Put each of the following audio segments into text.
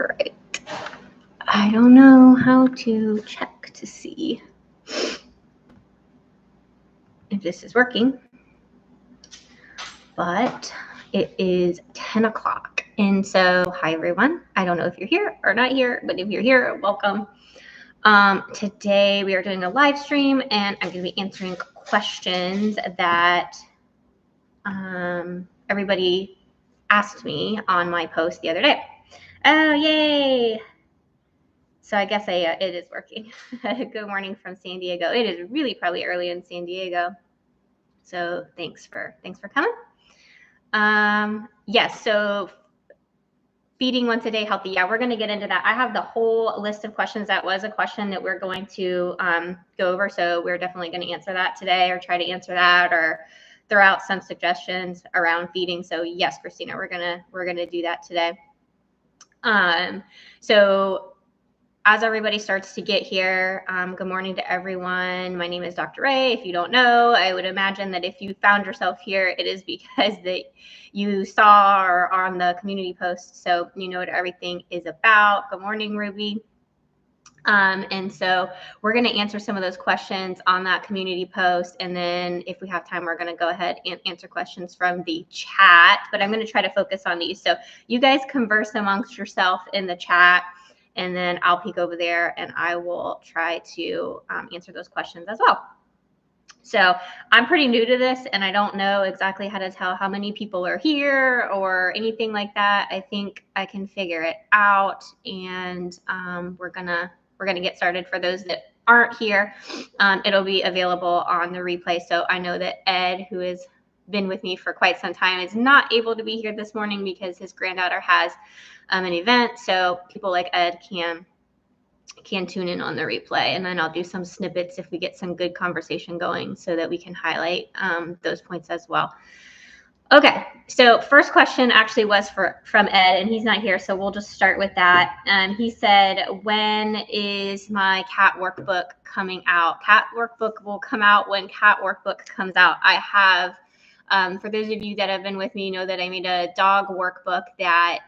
right. I don't know how to check to see if this is working, but it is 10 o'clock. And so, hi everyone. I don't know if you're here or not here, but if you're here, welcome. Today we are doing a live stream and I'm going to be answering questions that everybody asked me on my post the other day. Oh, yay! So I guess it is working. Good morning from San Diego. It is really probably early in San Diego. So thanks for coming. Yes, so feeding once a day healthy. Yeah, we're going to get into that. I have the whole list of questions. That was a question that we're going to go over. So we're definitely going to answer that today, or try to answer that, or throw out some suggestions around feeding. So yes, Christina, we're gonna do that today. So as everybody starts to get here, good morning to everyone. My name is Dr. Ray. If you don't know, I would imagine that if you found yourself here, it is because that you saw or are on the community post, so you know what everything is about. Good morning, Ruby. And so we're going to answer some of those questions on that community post. And then if we have time, we're going to go ahead and answer questions from the chat. But I'm going to try to focus on these. So you guys converse amongst yourself in the chat. And then I'll peek over there and I will try to answer those questions as well. So I'm pretty new to this and I don't know exactly how to tell how many people are here or anything like that. I think I can figure it out, and we're gonna get started. For those that aren't here, it'll be available on the replay. So I know that Ed, who has been with me for quite some time, is not able to be here this morning because his granddaughter has an event. So people like Ed can tune in on the replay, and then I'll do some snippets if we get some good conversation going so that we can highlight those points as well. Okay, so first question actually was from Ed, and he's not here, so we'll just start with that. He said, when is my cat workbook coming out? Cat workbook will come out when cat workbook comes out. I have, for those of you that have been with me, know that I made a dog workbook that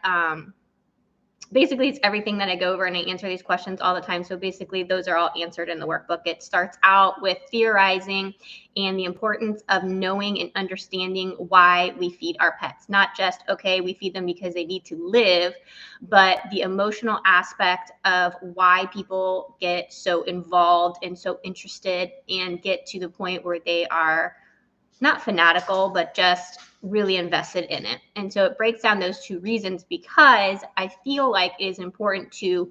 basically it's everything that I go over, and I answer these questions all the time. So basically those are all answered in the workbook. It starts out with theorizing and the importance of knowing and understanding why we feed our pets. Not just, okay, we feed them because they need to live, but the emotional aspect of why people get so involved and so interested and get to the point where they are not fanatical, but just really invested in it. And so it breaks down those two reasons, because I feel like it is important to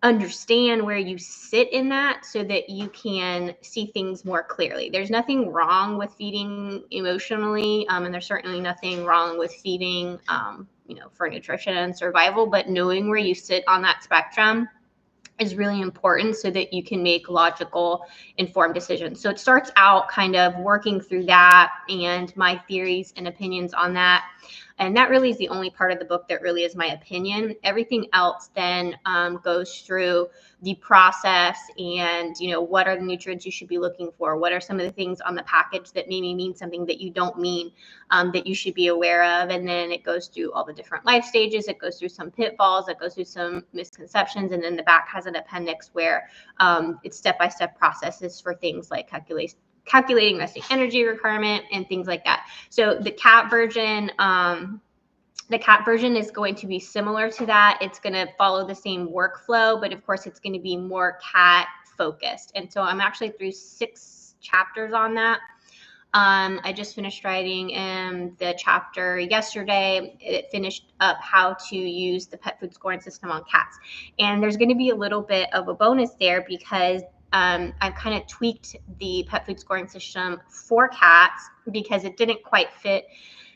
understand where you sit in that so that you can see things more clearly. There's nothing wrong with feeding emotionally, and there's certainly nothing wrong with feeding, for nutrition and survival, but knowing where you sit on that spectrum is really important so that you can make logical, informed decisions. So it starts out kind of working through that and my theories and opinions on that. And that really is the only part of the book that really is my opinion. Everything else then goes through the process and, what are the nutrients you should be looking for? What are some of the things on the package that maybe mean something that you don't mean, that you should be aware of? And then it goes through all the different life stages. It goes through some pitfalls. It goes through some misconceptions. And then the back has an appendix where it's step-by-step processes for things like calculating resting energy requirement and things like that. So the cat version is going to be similar to that. It's going to follow the same workflow, but of course it's going to be more cat focused. And so I'm actually through 6 chapters on that. I just finished writing the chapter yesterday. It finished up how to use the pet food scoring system on cats. And there's going to be a little bit of a bonus there because I've kind of tweaked the pet food scoring system for cats because it didn't quite fit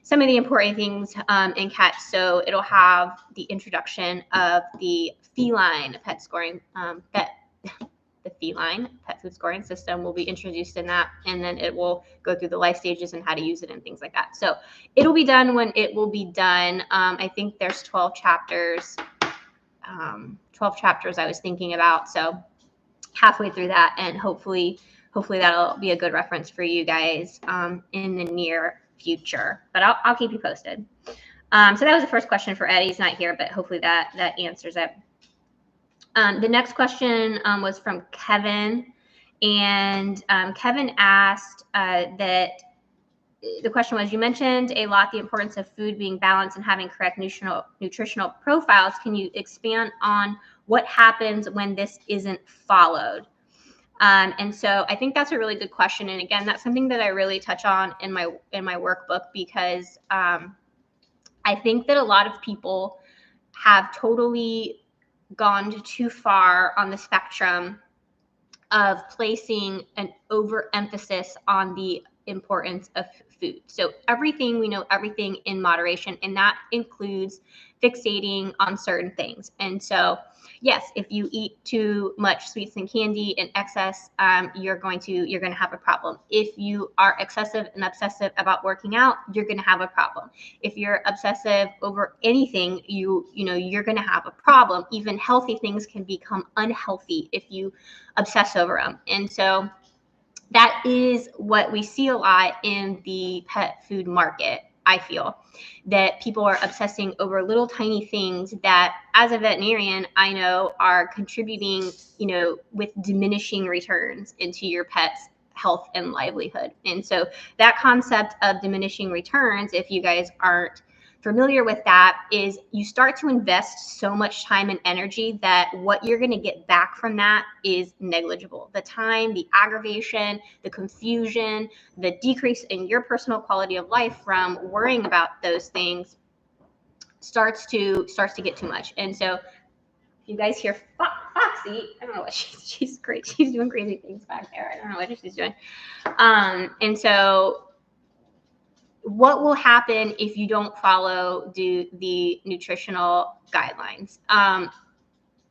some of the important things in cats. So it'll have the introduction of the feline pet scoring, the feline pet food scoring system will be introduced in that, and then it will go through the life stages and how to use it and things like that. So it'll be done when it will be done. I think there's 12 chapters. 12 chapters I was thinking about. So halfway through that, and hopefully that'll be a good reference for you guys in the near future. But I'll keep you posted. So that was the first question for Ed. He's not here, but hopefully that answers it. The next question was from Kevin, and Kevin asked that the question was, you mentioned a lot the importance of food being balanced and having correct nutritional profiles. Can you expand on what happens when this isn't followed? And so I think that's a really good question. And again, that's something that I really touch on in my workbook, because I think that a lot of people have totally gone too far on the spectrum of placing an overemphasis on the importance of food. So everything, we know everything in moderation, and that includes fixating on certain things. And so, yes, if you eat too much sweets and candy in excess, you're going to have a problem. If you are excessive and obsessive about working out, you're going to have a problem. If you're obsessive over anything, you're going to have a problem. Even healthy things can become unhealthy if you obsess over them. And so that is what we see a lot in the pet food market. I feel that people are obsessing over little tiny things that, as a veterinarian, I know are contributing, with diminishing returns into your pet's health and livelihood. And so that concept of diminishing returns, if you guys aren't familiar with that, is you start to invest so much time and energy that what you're going to get back from that is negligible. The time, the aggravation, the confusion, the decrease in your personal quality of life from worrying about those things starts to get too much. And so you guys hear Foxy, I don't know what she's great. She's doing crazy things back there. I don't know what she's doing. And so what will happen if you don't follow the nutritional guidelines?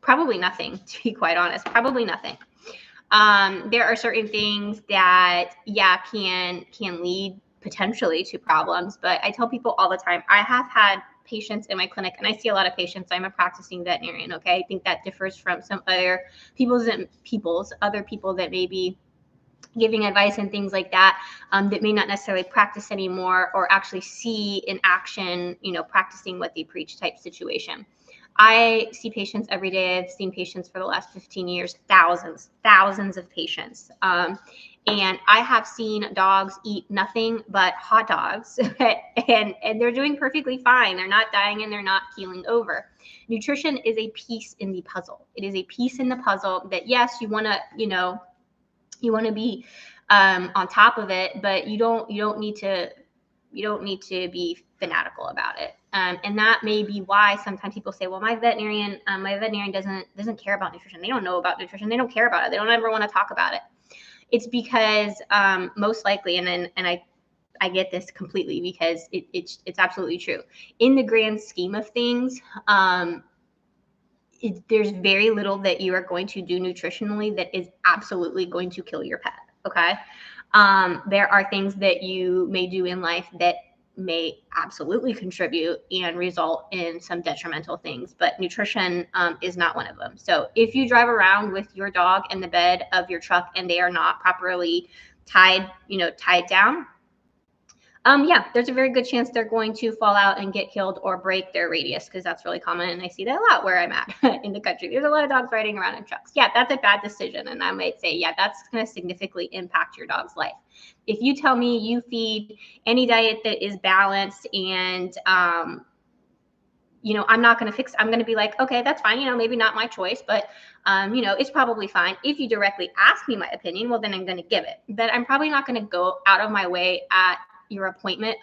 Probably nothing, to be quite honest. Probably nothing. There are certain things that, can lead potentially to problems. But I tell people all the time, I have had patients in my clinic, and I see a lot of patients. I'm a practicing veterinarian. Okay, I think that differs from some other other people that may be giving advice and things like that, that may not necessarily practice anymore or actually see in action, practicing what they preach type situation. I see patients every day. I've seen patients for the last 15 years, thousands of patients. And I have seen dogs eat nothing but hot dogs and they're doing perfectly fine. They're not dying and they're not keeling over. Nutrition is a piece in the puzzle. It is a piece in the puzzle that, yes, you want to be on top of it, but you don't need to be fanatical about it. And that may be why sometimes people say, well, my veterinarian doesn't care about nutrition. They don't know about nutrition. They don't care about it. They don't ever want to talk about it. It's because most likely, and I get this completely, because it's absolutely true. In the grand scheme of things, there's very little that you are going to do nutritionally that is absolutely going to kill your pet. Okay. There are things that you may do in life that may absolutely contribute and result in some detrimental things, but nutrition is not one of them. So if you drive around with your dog in the bed of your truck and they are not properly tied down, there's a very good chance they're going to fall out and get killed or break their radius, because that's really common. And I see that a lot where I'm at in the country. There's a lot of dogs riding around in trucks. Yeah, that's a bad decision. And I might say, that's going to significantly impact your dog's life. If you tell me you feed any diet that is balanced and, I'm not going to I'm going to be like, okay, that's fine. Maybe not my choice, but, it's probably fine. If you directly ask me my opinion, well, then I'm going to give it. But I'm probably not going to go out of my way at your appointment,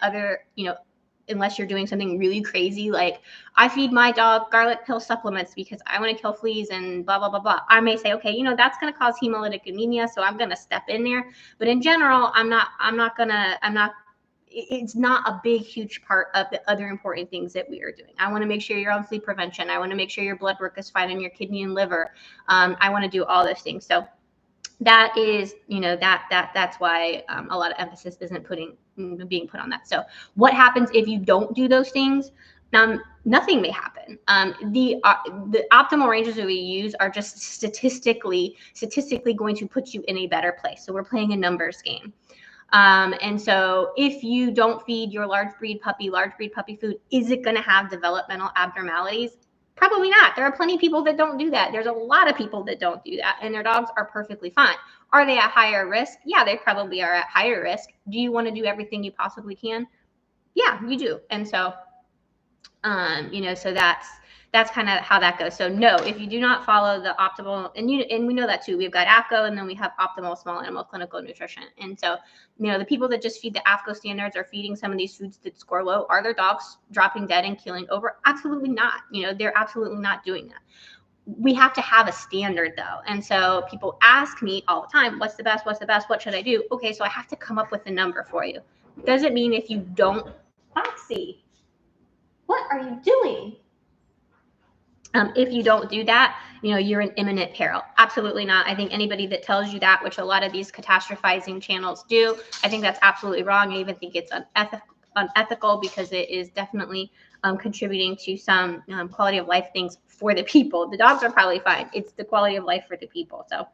unless you're doing something really crazy, like I feed my dog garlic pill supplements because I want to kill fleas and blah, blah, blah, blah. I may say, okay, that's going to cause hemolytic anemia, so I'm going to step in there. But in general, it's not a big, huge part of the other important things that we are doing. I want to make sure you're on flea prevention. I want to make sure your blood work is fine in your kidney and liver. I want to do all those things. So that is, that's why a lot of emphasis isn't being put on that. So what happens if you don't do those things? Nothing may happen. The optimal ranges that we use are just statistically going to put you in a better place. So we're playing a numbers game. And so if you don't feed your large breed puppy food, is it going to have developmental abnormalities? Probably not. There are plenty of people that don't do that. There's a lot of people that don't do that, and their dogs are perfectly fine. Are they at higher risk? Yeah, they probably are at higher risk. Do you want to do everything you possibly can? Yeah, you do. And so, so that's kind of how that goes. So no, if you do not follow the optimal, and we know that too, we've got AFCO, and then we have optimal small animal clinical nutrition. And so, the people that just feed the AFCO standards are feeding some of these foods that score low. Are their dogs dropping dead and keeling over? Absolutely not. They're absolutely not doing that. We have to have a standard though. And so people ask me all the time, what's the best? What should I do? Okay, so I have to come up with a number for you. Doesn't mean if you don't, Foxy, what are you doing? If you don't do that, you're in imminent peril. Absolutely not. I think anybody that tells you that, which a lot of these catastrophizing channels do, I think that's absolutely wrong. I even think it's unethical because it is definitely contributing to some quality of life things for the people. The dogs are probably fine. It's the quality of life for the people. So,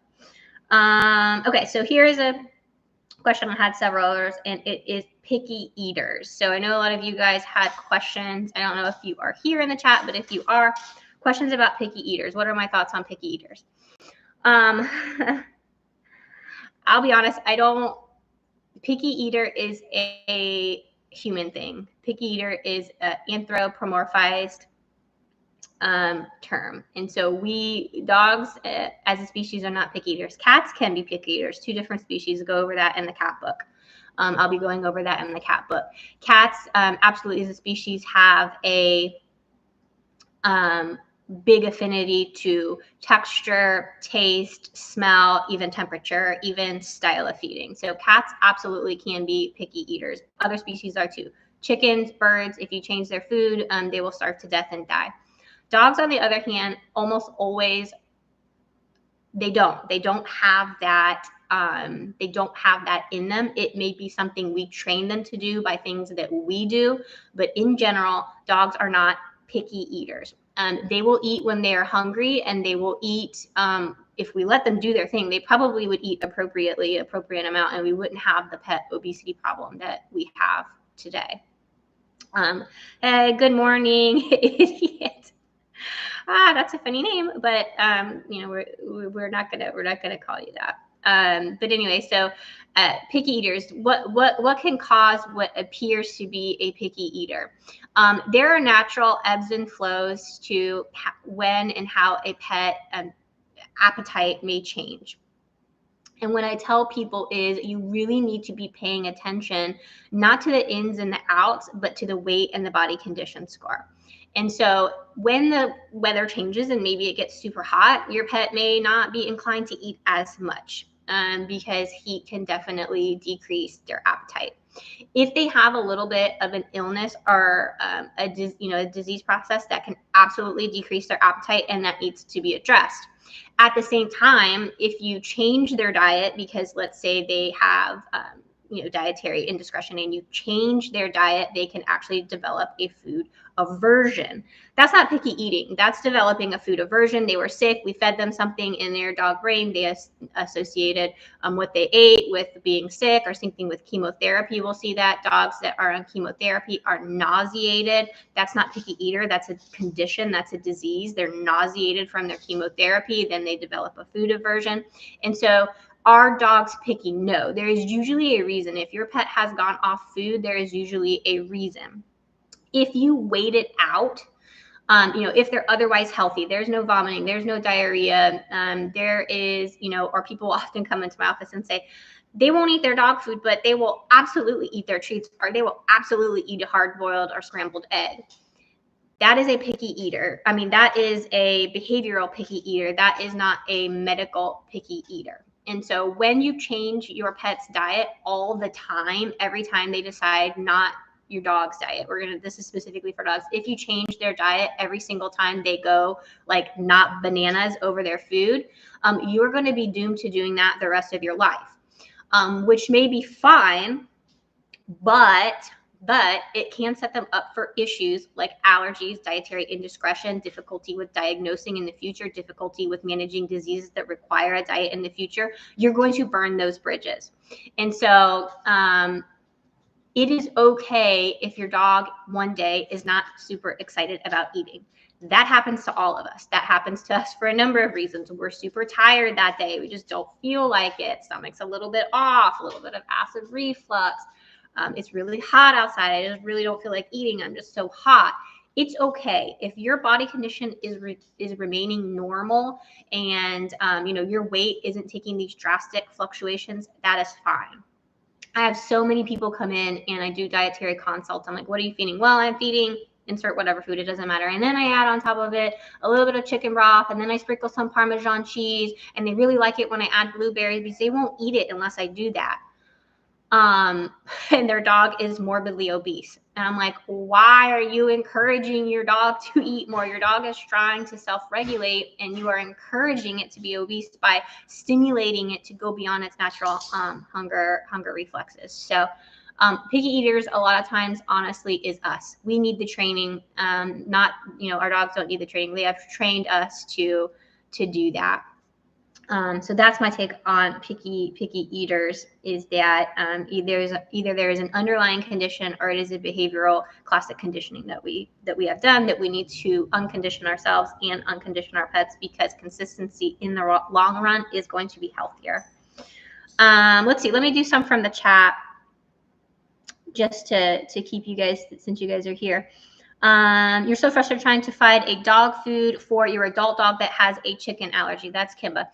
okay, so here is a question. I had several others, and it is picky eaters. So I know a lot of you guys had questions. I don't know if you are here in the chat, but if you are, questions about picky eaters. What are my thoughts on picky eaters? I'll be honest, picky eater is a human thing. Picky eater is an anthropomorphized term. And so dogs as a species are not picky eaters. Cats can be picky eaters. 2 different species. Go over that in the cat book. I'll be going over that in the cat book. Cats, absolutely as a species, have a big affinity to texture, taste, smell, even temperature, even style of feeding. So cats absolutely can be picky eaters. Other species are too. Chickens, birds, if you change their food, they will starve to death and die. Dogs, on the other hand, almost always, they don't have that. They don't have that in them. It may be something we train them to do by things that we do, but in general, dogs are not picky eaters. They will eat when they are hungry, and they will eat, if we let them do their thing, they probably would eat appropriate amount, and we wouldn't have the pet obesity problem that we have today. Hey, good morning, idiot. That's a funny name, but we're not gonna call you that. But anyway, so picky eaters, what can cause what appears to be a picky eater? There are natural ebbs and flows to when and how a pet appetite may change. And what I tell people is you really need to be paying attention, not to the ins and the outs, but to the weight and the body condition score. And so when the weather changes and maybe it gets super hot, your pet may not be inclined to eat as much because heat can definitely decrease their appetite. If they have a little bit of an illness or a disease process, that can absolutely decrease their appetite, and that needs to be addressed. At the same time, if you change their diet, because let's say they have dietary indiscretion, and you change their diet, they can actually develop a food aversion. That's not picky eating. That's developing a food aversion. They were sick. We fed them something in their dog brain. They associated what they ate with being sick, or something with chemotherapy. We'll see that dogs that are on chemotherapy are nauseated. That's not picky eater. That's a condition. That's a disease. They're nauseated from their chemotherapy. Then they develop a food aversion. And so are dogs picky? No, there is usually a reason. If your pet has gone off food, there is usually a reason. If you wait it out, if they're otherwise healthy, there's no vomiting, there's no diarrhea, there is, or people often come into my office and say, they won't eat their dog food, but they will absolutely eat their treats, or they will absolutely eat a hard-boiled or scrambled egg. That is a picky eater. I mean, that is a behavioral picky eater. That is not a medical picky eater. And so when you change your pet's diet all the time, every time they decide not your dog's diet, this is specifically for dogs. If you change their diet every single time they go like not bananas over their food, you're going to be doomed to doing that the rest of your life, which may be fine, but but it can set them up for issues like allergies, dietary indiscretion, difficulty with diagnosing in the future, difficulty with managing diseases that require a diet in the future. You're going to burn those bridges. And so it is okay if your dog one day is not super excited about eating. That happens to all of us. That happens to us for a number of reasons. We're super tired that day. We just don't feel like it. Stomach's a little bit off, a little bit of acid reflux. It's really hot outside. I just really don't feel like eating. I'm just so hot. It's okay if your body condition is remaining normal, and your weight isn't taking these drastic fluctuations. That is fine. I have so many people come in and I do dietary consults. I'm like, what are you feeding? Well, I'm feeding insert whatever food, it doesn't matter. And then I add on top of it a little bit of chicken broth, and then I sprinkle some Parmesan cheese, and they really like it when I add blueberries because they won't eat it unless I do that. And their dog is morbidly obese. And I'm like, why are you encouraging your dog to eat more? Your dog is trying to self-regulate, and you are encouraging it to be obese by stimulating it to go beyond its natural hunger reflexes. So picky eaters, a lot of times, honestly, is us. We need the training. Not, our dogs don't need the training. They have trained us to do that. So that's my take on picky eaters, is that either there is an underlying condition, or it is a behavioral classic conditioning that we have done, that we need to uncondition ourselves and uncondition our pets, because consistency in the long run is going to be healthier. Let's see. Let me do some from the chat just to keep you guys, since you guys are here. You're so frustrated trying to find a dog food for your adult dog that has a chicken allergy. That's Kimba.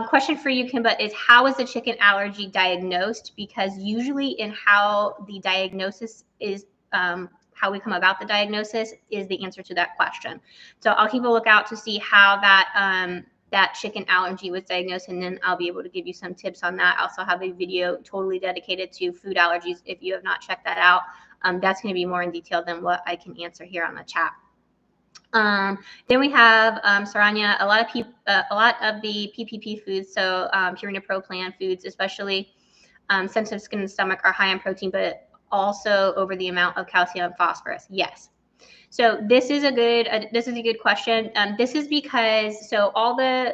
Question for you, Kimba, is how is the chicken allergy diagnosed? Because usually in how the diagnosis is, how we come about the diagnosis is the answer to that question. So I'll keep a lookout to see how that chicken allergy was diagnosed, and then I'll be able to give you some tips on that. I also have a video totally dedicated to food allergies. If you have not checked that out, that's going to be more in detail than what I can answer here on the chat. Then we have Saranya. A lot of the PPP foods, so Purina Pro Plan foods, especially sensitive skin and stomach, are high in protein, but also over the amount of calcium and phosphorus. Yes. So this is a good question. This is because, so all the,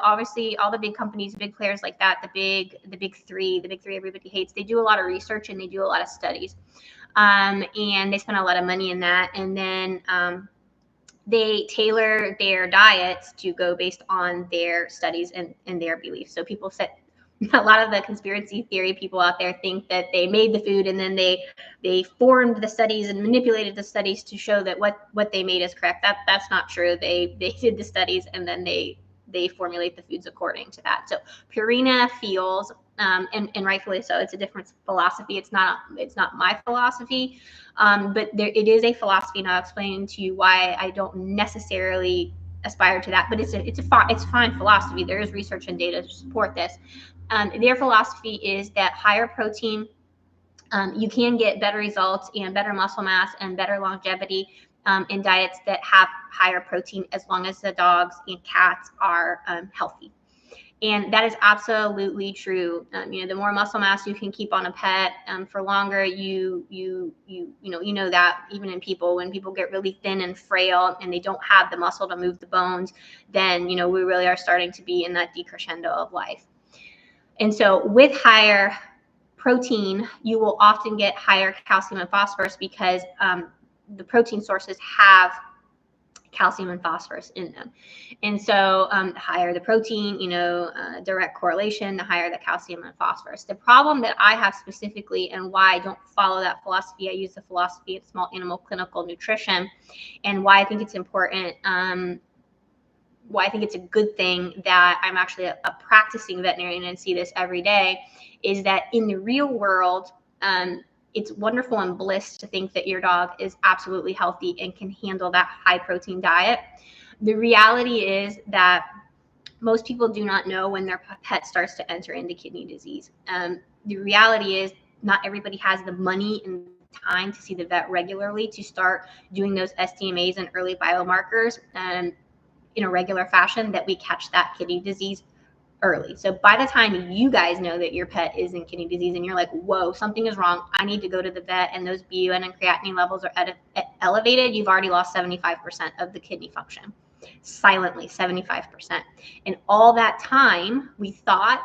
obviously all the big companies, big players like that, the big three everybody hates, they do a lot of research and they do a lot of studies. And they spend a lot of money in that. And then they tailor their diets to go based on their studies and their beliefs. So people said, a lot of the conspiracy theory people out there think that they made the food and then they formed the studies and manipulated the studies to show that what they made is correct. That's not true. They did the studies and then they formulate the foods according to that. So Purina feels, and rightfully so, it's a different philosophy. It's not my philosophy, but it is a philosophy, and I'll explain to you why I don't necessarily aspire to that. But it's fine philosophy. There is research and data to support this. Their philosophy is that higher protein, you can get better results and better muscle mass and better longevity in diets that have higher protein, as long as the dogs and cats are healthy. And that is absolutely true. The more muscle mass you can keep on a pet for longer, you know that even in people, when people get really thin and frail and they don't have the muscle to move the bones, then we really are starting to be in that decrescendo of life. And so with higher protein, you will often get higher calcium and phosphorus, because the protein sources have calcium and phosphorus in them. And so the higher the protein, direct correlation, the higher the calcium and phosphorus. The problem that I have specifically, and why I don't follow that philosophy, I use the philosophy of small animal clinical nutrition, and why I think it's important, why I think it's a good thing that I'm actually a practicing veterinarian and see this every day, is that in the real world, it's wonderful and bliss to think that your dog is absolutely healthy and can handle that high protein diet. The reality is that most people do not know when their pet starts to enter into kidney disease. The reality is not everybody has the money and time to see the vet regularly to start doing those SDMAs and early biomarkers in a regular fashion, that we catch that kidney disease early. So by the time you guys know that your pet is in kidney disease and you're like, whoa, something is wrong, I need to go to the vet, and those BUN and creatinine levels are elevated, you've already lost 75% of the kidney function. Silently, 75%. And all that time, we thought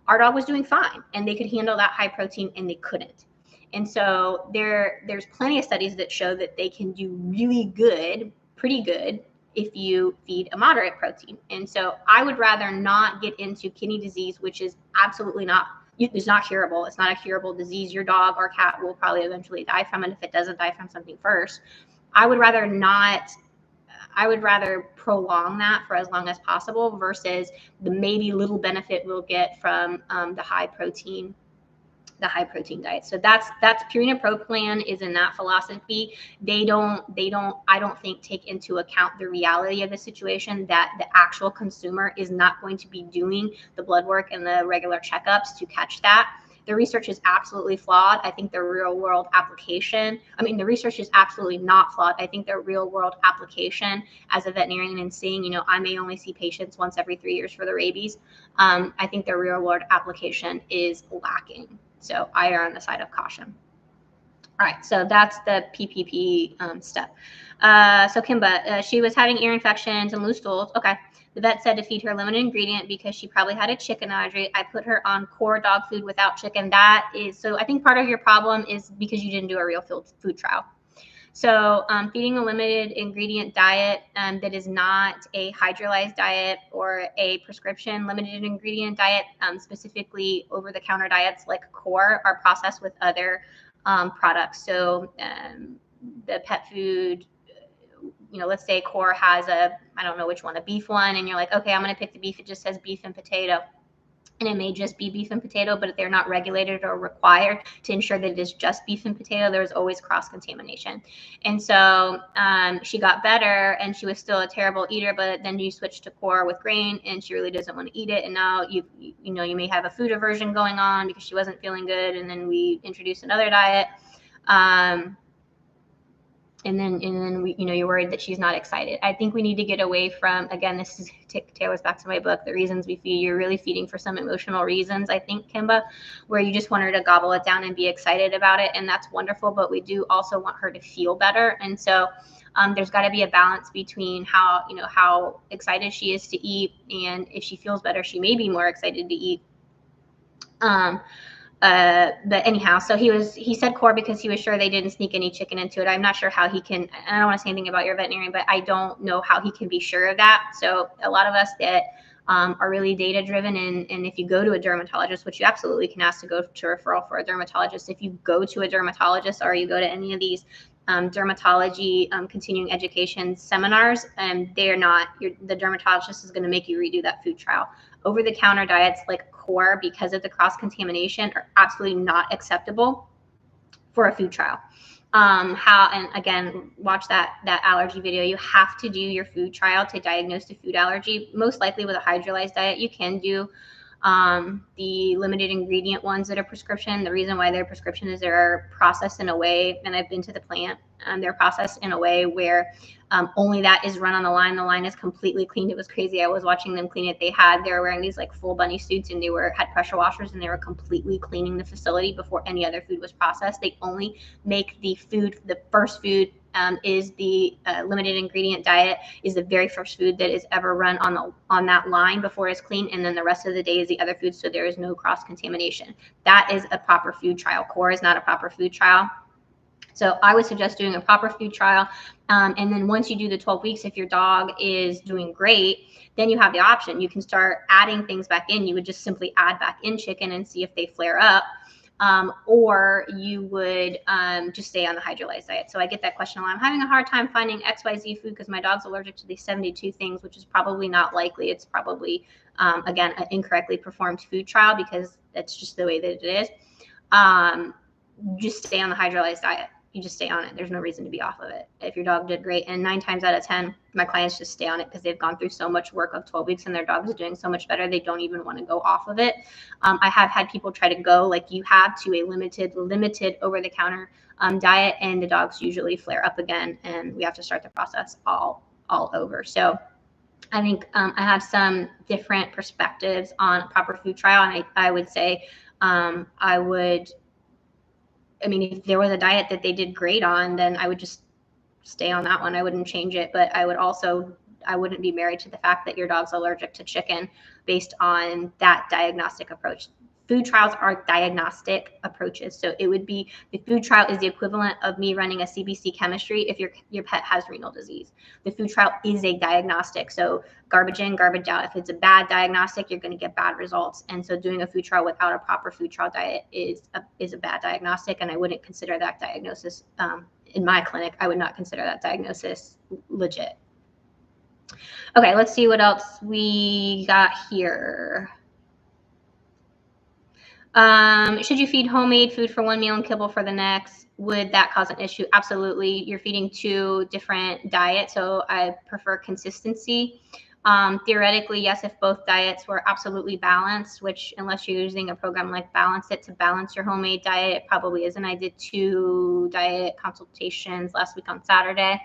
our dog was doing fine and they could handle that high protein, and they couldn't. And so there's plenty of studies that show that they can do really good, pretty good, if you feed a moderate protein. And so I would rather not get into kidney disease, which is absolutely not, it's not curable. It's not a curable disease. Your dog or cat will probably eventually die from it if it doesn't die from something first. I would rather prolong that for as long as possible versus the maybe little benefit we'll get from the high protein diet. So that's Purina Pro Plan is in that philosophy. They don't, I don't think, take into account the reality of the situation, that the actual consumer is not going to be doing the blood work and the regular checkups to catch that. The research is absolutely flawed. I think the real world application, the research is absolutely not flawed. I think the real world application as a veterinarian and seeing, I may only see patients once every 3 years for the rabies. I think the real world application is lacking. So I err on the side of caution. All right, so that's the PPP step. So Kimba, she was having ear infections and loose stools. Okay. The vet said to feed her limited ingredient because she probably had a chicken allergy. I put her on core dog food without chicken. That is, so I think part of your problem is because you didn't do a real food trial. So feeding a limited ingredient diet that is not a hydrolyzed diet or a prescription limited ingredient diet, specifically over-the-counter diets like Core, are processed with other products. So the pet food, let's say Core has I don't know which one, a beef one, and you're like, okay, I'm going to pick the beef. It just says beef and potato. And it may just be beef and potato, but if they're not regulated or required to ensure that it is just beef and potato, there's always cross-contamination. And so she got better, and she was still a terrible eater, but then you switched to Core with grain, and she really doesn't want to eat it. And now you may have a food aversion going on because she wasn't feeling good, and then we introduced another diet. And then we, you're worried that she's not excited. I think we need to get away from, again, this is tails back to my book, The Reasons We Feed. You're really feeding for some emotional reasons, I think, Kimba, where you just want her to gobble it down and be excited about it. And that's wonderful, but we do also want her to feel better. And so there's got to be a balance between how excited she is to eat, and if she feels better, she may be more excited to eat. But anyhow, so he said Core because he was sure they didn't sneak any chicken into it. I'm not sure how he can, I don't want to say anything about your veterinarian, but I don't know how he can be sure of that. So a lot of us that are really data driven, and if you go to a dermatologist, which you absolutely can ask to go to referral for a dermatologist, if you go to a dermatologist or you go to any of these dermatology continuing education seminars, the dermatologist is going to make you redo that food trial. Over-the-counter diets like Core, because of the cross-contamination, are absolutely not acceptable for a food trial. And again, watch that allergy video. You have to do your food trial to diagnose the food allergy. Most likely with a hydrolyzed diet, you can do the limited ingredient ones that are prescription. The reason why they're prescription is they're processed in a way, and I've been to the plant, they're processed in a way where only that is run on the line. The line is completely cleaned. It was crazy. I was watching them clean it. They were wearing these like full bunny suits, and had pressure washers, and they were completely cleaning the facility before any other food was processed. They only make the first food is the limited ingredient diet, is the very first food that is ever run on that line before it's clean, and then the rest of the day is the other food, so there is no cross contamination. That is a proper food trial. Core is not a proper food trial. So I would suggest doing a proper food trial, and then once you do the 12 weeks, if your dog is doing great, then you have the option. You can start adding things back in. You would just simply add back in chicken and see if they flare up. Or you would just stay on the hydrolyzed diet. So I get that question a lot. I'm having a hard time finding XYZ food because my dog's allergic to these 72 things, which is probably not likely. It's probably, again, an incorrectly performed food trial because that's just the way that it is. Just stay on the hydrolyzed diet. You just stay on it. There's no reason to be off of it. If your dog did great, and 9 times out of 10, my clients just stay on it because they've gone through so much work of 12 weeks and their dog is doing so much better. They don't even want to go off of it. I have had people try to go like you have to a limited over-the-counter diet, and the dogs usually flare up again, and we have to start the process all over. So I think I have some different perspectives on proper food trial. And I would say if there was a diet that they did great on, then I would just stay on that one. I wouldn't change it. But I wouldn't be married to the fact that your dog's allergic to chicken based on that diagnostic approach. Food trials are diagnostic approaches. So it would be, the food trial is the equivalent of me running a CBC chemistry if your pet has renal disease. The food trial is a diagnostic. So garbage in, garbage out. If it's a bad diagnostic, you're going to get bad results. And so doing a food trial without a proper food trial diet is a bad diagnostic. And I wouldn't consider that diagnosis, in my clinic, I would not consider that diagnosis legit. Okay, let's see what else we got here. Should you feed homemade food for one meal and kibble for the next? Would that cause an issue? Absolutely. You're feeding two different diets, so I prefer consistency. Theoretically, yes, if both diets were absolutely balanced, which unless you're using a program like Balance It to balance your homemade diet, it probably isn't. I did 2 diet consultations last week on Saturday.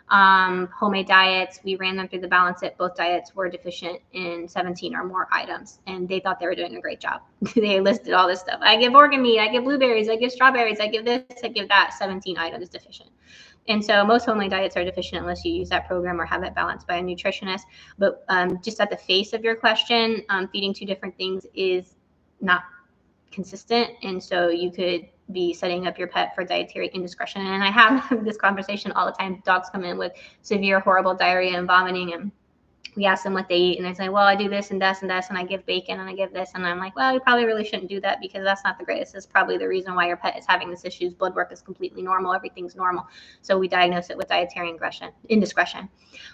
Homemade diets, we ran them through the Balance It. Both diets were deficient in 17 or more items, and they thought they were doing a great job. They listed all this stuff. I give organ meat, I give blueberries, I give strawberries, I give this, I give that, 17 items deficient. And so most homemade diets are deficient unless you use that program or have it balanced by a nutritionist. But just at the face of your question, feeding 2 different things is not consistent. And so you could be setting up your pet for dietary indiscretion. And I have this conversation all the time. Dogs come in with severe, horrible diarrhea and vomiting, and we ask them what they eat, and they say, well, I do this and this and this, and I give bacon and I give this. And I'm like, well, you probably really shouldn't do that because that's not the greatest. It's probably the reason why your pet is having this issues. Blood work is completely normal. Everything's normal. So we diagnose it with dietary indiscretion.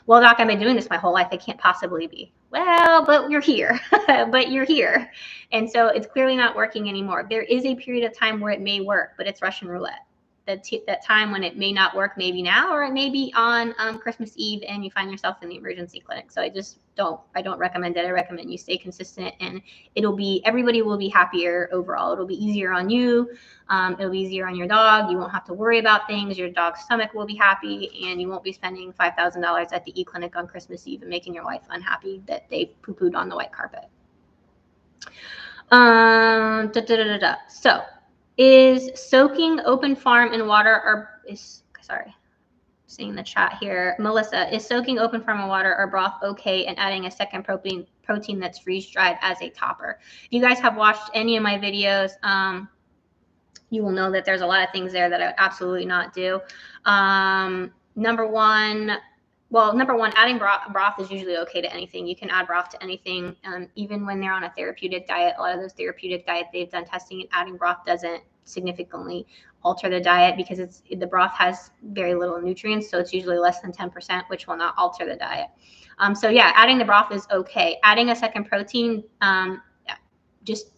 Well, doc, I've been doing this my whole life. It can't possibly be. Well, but you're here. But you're here. And so it's clearly not working anymore. There is a period of time where it may work, but it's Russian roulette. That time when it may not work, maybe now, or it may be on Christmas Eve and you find yourself in the emergency clinic. So I don't recommend it. I recommend you stay consistent, and everybody will be happier overall. It'll be easier on you. It'll be easier on your dog. You won't have to worry about things. Your dog's stomach will be happy, and you won't be spending $5,000 at the e-clinic on Christmas Eve and making your wife unhappy that they poo-pooed on the white carpet. So, is soaking open farm in water seeing the chat here. Melissa, is soaking open farm in water or broth okay and adding a second protein that's freeze-dried as a topper? If you guys have watched any of my videos, you will know that there's a lot of things there that I would absolutely not do. Number one, adding broth is usually okay to anything. You can add broth to anything, even when they're on a therapeutic diet. A lot of those therapeutic diets, they've done testing, and adding broth doesn't significantly alter the diet because the broth has very little nutrients, so it's usually less than 10%, which will not alter the diet. So yeah, adding the broth is okay. Adding a second protein, just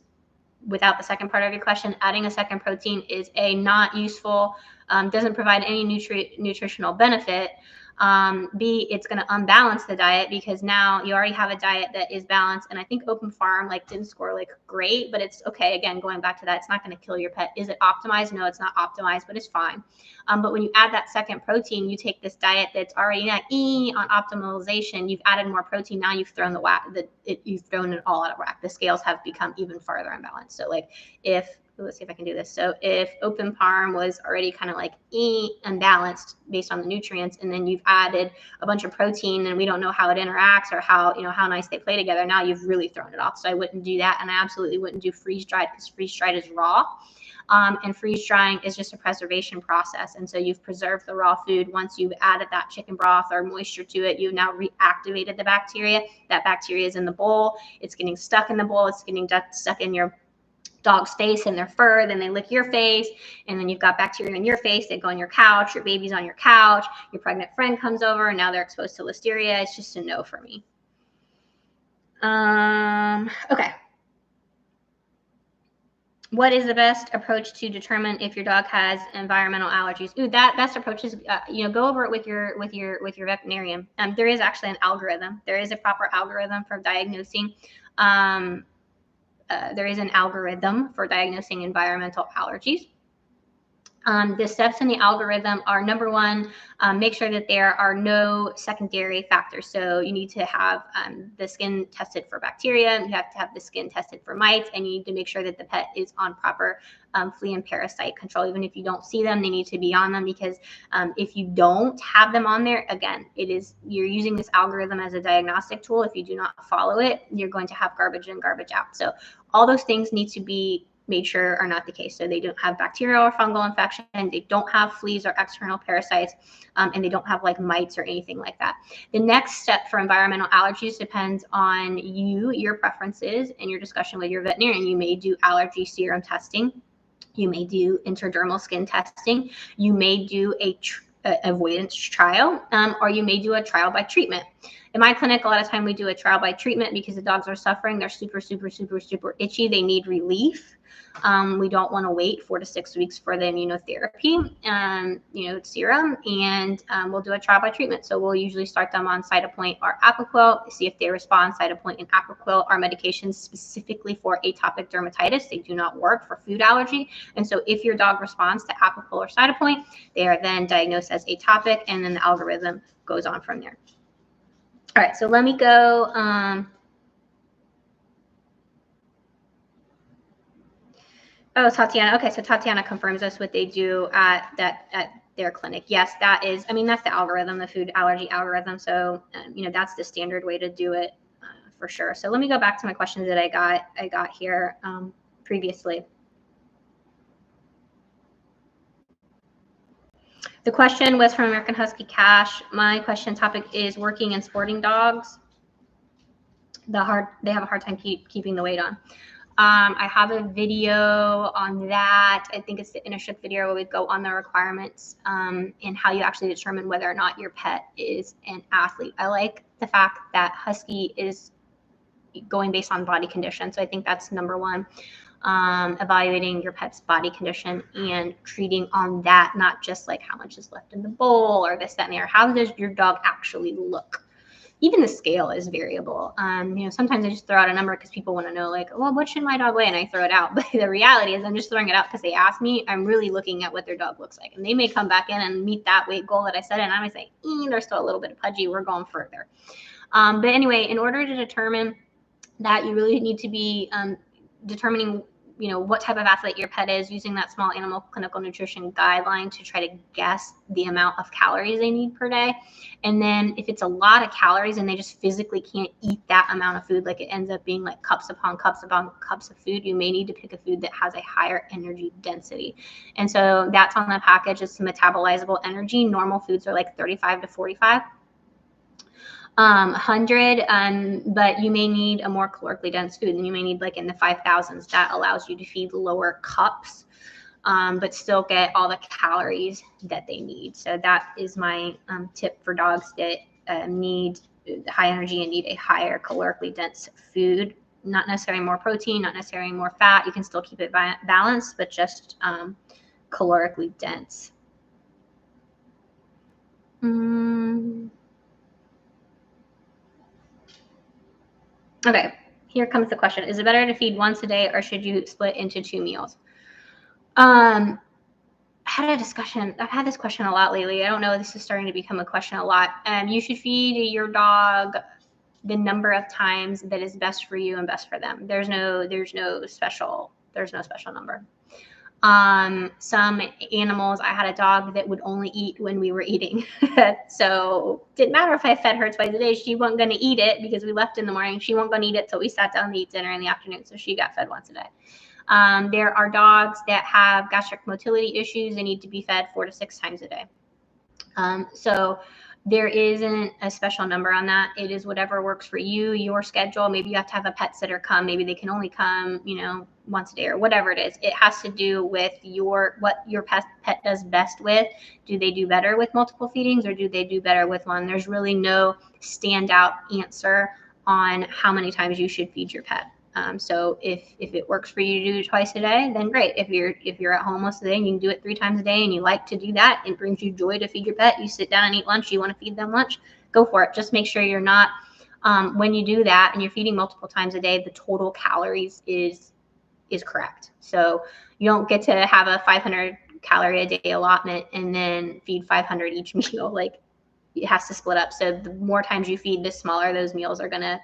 without the second part of your question, adding a second protein is not useful, doesn't provide any nutritional benefit. B, it's going to unbalance the diet because now you already have a diet that is balanced. And I think Open Farm didn't score great, but it's okay. Again, going back to that, it's not going to kill your pet. Is it optimized? No, it's not optimized, but it's fine. But when you add that second protein, you take this diet that's already not on optimization. You've added more protein. Now you've thrown you've thrown it all out of whack. The scales have become even farther imbalanced. So let's see if I can do this. So if Open Farm was already kind of unbalanced based on the nutrients, and then you've added a bunch of protein and we don't know how it interacts or how nice they play together, now you've really thrown it off. So I wouldn't do that. And I absolutely wouldn't do freeze-dried because freeze-dried is raw. And freeze drying is just a preservation process. And so you've preserved the raw food. Once you've added that chicken broth or moisture to it, you've now reactivated the bacteria. That bacteria is in the bowl. It's getting stuck in the bowl. It's getting stuck in your dog's face and their fur, then they lick your face, and then you've got bacteria on your face. They go on your couch, your baby's on your couch, your pregnant friend comes over, and now they're exposed to listeria. It's just a no for me. Okay. What is the best approach to determine if your dog has environmental allergies? That best approach is, go over it with your veterinarian. There is actually an algorithm. There is a proper algorithm for diagnosing. There is an algorithm for diagnosing environmental allergies. The steps in the algorithm are, number one, make sure that there are no secondary factors. So you need to have the skin tested for bacteria, you have to have the skin tested for mites, and you need to make sure that the pet is on proper flea and parasite control. Even if you don't see them, they need to be on them, because if you don't have them on there, again, you're using this algorithm as a diagnostic tool. If you do not follow it, you're going to have garbage in, garbage out. So all those things need to be made sure are not the case. So they don't have bacterial or fungal infection, they don't have fleas or external parasites, and they don't have like mites or anything like that. The next step for environmental allergies depends on you, your preferences, and your discussion with your veterinarian. You may do allergy serum testing. You may do intradermal skin testing. You may do a avoidance trial, or you may do a trial by treatment. In my clinic, a lot of time we do a trial by treatment because the dogs are suffering. They're super, super, super, super itchy. They need relief. We don't want to wait 4 to 6 weeks for the immunotherapy, serum, and we'll do a trial by treatment. So we'll usually start them on Cytopoint or Apoquel, see if they respond. Cytopoint and Apoquel are medications specifically for atopic dermatitis. They do not work for food allergy. And so if your dog responds to Apoquel or Cytopoint, they are then diagnosed as atopic, and then the algorithm goes on from there. All right, so let me go. Oh, Tatiana. Okay, so Tatiana confirms us what they do at their clinic. Yes, that is. I mean, that's the algorithm, the food allergy algorithm. So, that's the standard way to do it for sure. So let me go back to my questions that I got here previously. The question was from American Husky Cash. My question topic is working in sporting dogs. They have a hard time keeping the weight on. I have a video on that. I think it's the InnerShift video where we go on the requirements and how you actually determine whether or not your pet is an athlete. I like the fact that Husky is going based on body condition. So I think that's number one, evaluating your pet's body condition and treating on that, not just like how much is left in the bowl or this, that, and the other. How does your dog actually look? Even the scale is variable. Sometimes I just throw out a number because people want to know, like, well, what should my dog weigh? And I throw it out. But the reality is I'm just throwing it out because they asked me. I'm really looking at what their dog looks like. And they may come back in and meet that weight goal that I set. And I might say, they're still a little bit pudgy. We're going further. But anyway, in order to determine that, you really need to be determining what type of athlete your pet is, using that small animal clinical nutrition guideline to try to guess the amount of calories they need per day. And then if it's a lot of calories and they just physically can't eat that amount of food, like it ends up being like cups upon cups upon cups of food, you may need to pick a food that has a higher energy density. And so that's on the package. It's metabolizable energy. Normal foods are like 35 to 45. 100, but you may need a more calorically dense food, and you may need like in the 5,000s. That allows you to feed lower cups, but still get all the calories that they need. So that is my tip for dogs that need high energy and need a higher calorically dense food. Not necessarily more protein, not necessarily more fat. You can still keep it balanced, but just calorically dense. Okay, here comes the question. Is it better to feed once a day, or should you split into 2 meals? I had a discussion. I've had this question a lot lately. I don't know. This is starting to become a question a lot. You should feed your dog the number of times that is best for you and best for them. There's no special number. Some animals, I had a dog that would only eat when we were eating. So didn't matter if I fed her twice a day. She wasn't going to eat it because we left in the morning. She wasn't going to eat it till we sat down to eat dinner in the afternoon. So she got fed once a day. There are dogs that have gastric motility issues. They need to be fed 4 to 6 times a day. So there isn't a special number on that. It is whatever works for you, your schedule. Maybe you have to have a pet sitter come. Maybe they can only come, once a day or whatever it is. It has to do with what your pet does best with. Do they do better with multiple feedings, or do they do better with one? There's really no standout answer on how many times you should feed your pet. So if it works for you to do it twice a day, then great. If you're at home most of the day and you can do it 3 times a day and you like to do that, it brings you joy to feed your pet. You sit down and eat lunch, you want to feed them lunch, go for it. Just make sure you're not, when you do that and you're feeding multiple times a day, the total calories is correct. So you don't get to have a 500 calorie a day allotment and then feed 500 each meal. Like, it has to split up. So the more times you feed, the smaller those meals are gonna,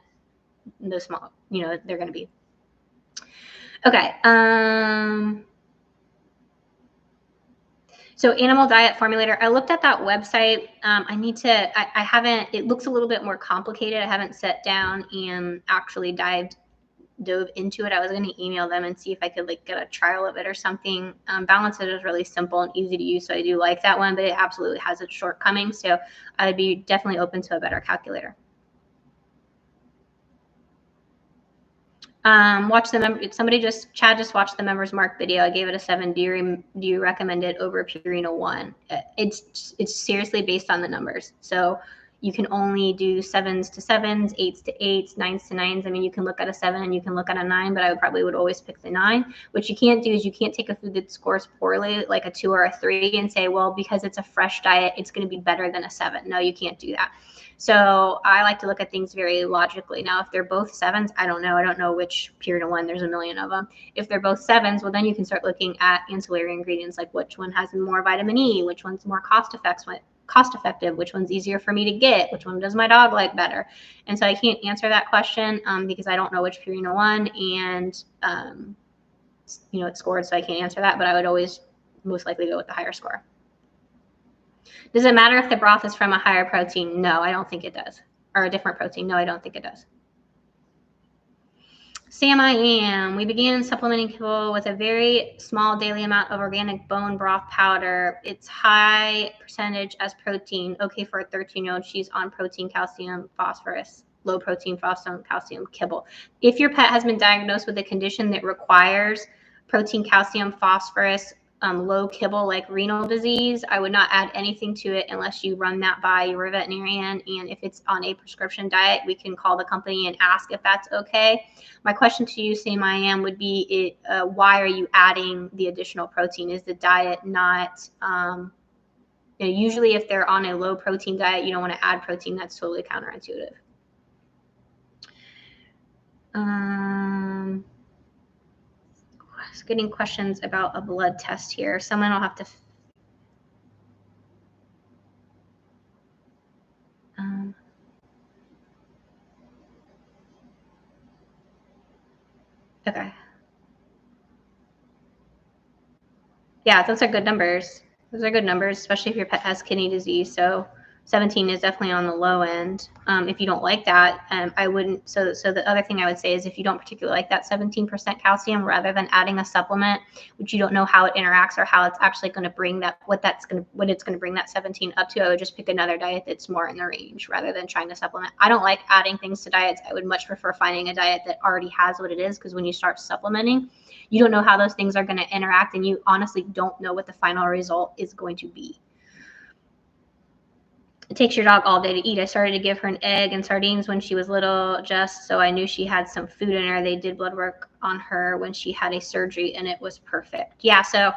they're gonna be. Okay. So animal diet formulator, I looked at that website. I haven't, it looks a little bit more complicated. I haven't sat down and actually dove into it. I was going to email them and see if I could like get a trial of it or something. Balance It is really simple and easy to use. So I do like that one, but it absolutely has its shortcomings. So I would be definitely open to a better calculator. Chad just watched the Members Mark video. I gave it a 7. Do you recommend it over Purina 1? It's seriously based on the numbers. So you can only do 7s to 7s, 8s to 8s, 9s to 9s. I mean, you can look at a 7 and you can look at a 9, but I would always pick the 9. What you can't do is you can't take a food that scores poorly, like a 2 or a 3, and say, well, because it's a fresh diet, it's going to be better than a 7. No, you can't do that. So I like to look at things very logically. Now, if they're both 7s, I don't know. I don't know which Purina 1. There's a million of them. If they're both 7s, well, then you can start looking at ancillary ingredients, like which one has more vitamin E, which one's more cost effective, which one's easier for me to get, which one does my dog like better. And so I can't answer that question because I don't know which Purina 1 and it scored, so I can't answer that. But I would always most likely go with the higher score. Does it matter if the broth is from a higher protein? No, I don't think it does. Or a different protein? No, I don't think it does. Sam, I am. We began supplementing kibble with a very small daily amount of organic bone broth powder. It's high percentage as protein. Okay, for a 13-year-old, she's on protein, calcium, phosphorus, low protein, phosphorus, calcium, kibble. If your pet has been diagnosed with a condition that requires protein, calcium, phosphorus, low kibble, like renal disease, I would not add anything to it unless you run that by your veterinarian. And if it's on a prescription diet, we can call the company and ask if that's okay. My question to you, Sam I am, would be, why are you adding the additional protein? Is the diet not, usually if they're on a low protein diet, you don't want to add protein. That's totally counterintuitive. Getting questions about a blood test here. Someone will have to. Okay. Yeah, those are good numbers. Those are good numbers, especially if your pet has kidney disease. So 17 is definitely on the low end. If you don't like that, I wouldn't. So the other thing I would say is if you don't particularly like that 17% calcium, rather than adding a supplement, which you don't know how it interacts or how it's actually going to bring that, what it's going to bring that 17 up to, I would just pick another diet that's more in the range rather than trying to supplement. I don't like adding things to diets. I would much prefer finding a diet that already has what it is, because when you start supplementing, you don't know how those things are going to interact, and you honestly don't know what the final result is going to be. It takes your dog all day to eat. I started to give her an egg and sardines when she was little, just so I knew she had some food in her. They did blood work on her when she had a surgery, and it was perfect. Yeah, so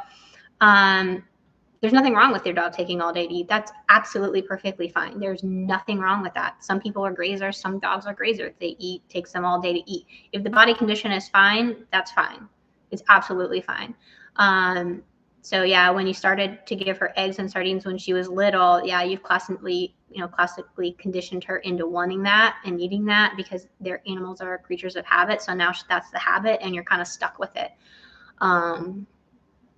there's nothing wrong with your dog taking all day to eat. That's absolutely perfectly fine. There's nothing wrong with that. Some people are grazers. Some dogs are grazers. It takes them all day to eat. If the body condition is fine, that's fine. It's absolutely fine. So yeah, when you started to give her eggs and sardines when she was little, yeah, you've classically conditioned her into wanting that and eating that, because their animals are creatures of habit. So now that's the habit, and you're kind of stuck with it.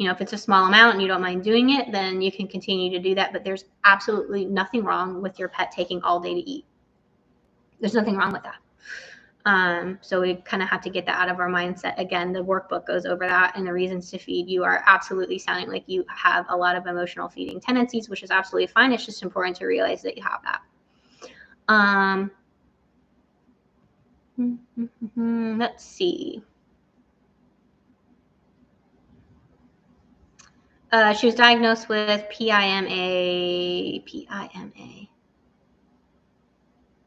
If it's a small amount and you don't mind doing it, then you can continue to do that. But there's absolutely nothing wrong with your pet taking all day to eat. There's nothing wrong with that. So we kind of have to get that out of our mindset. Again, the workbook goes over that and the reasons to feed. You are absolutely sounding like you have a lot of emotional feeding tendencies, which is absolutely fine. It's just important to realize that you have that. Let's see. She was diagnosed with PIMA.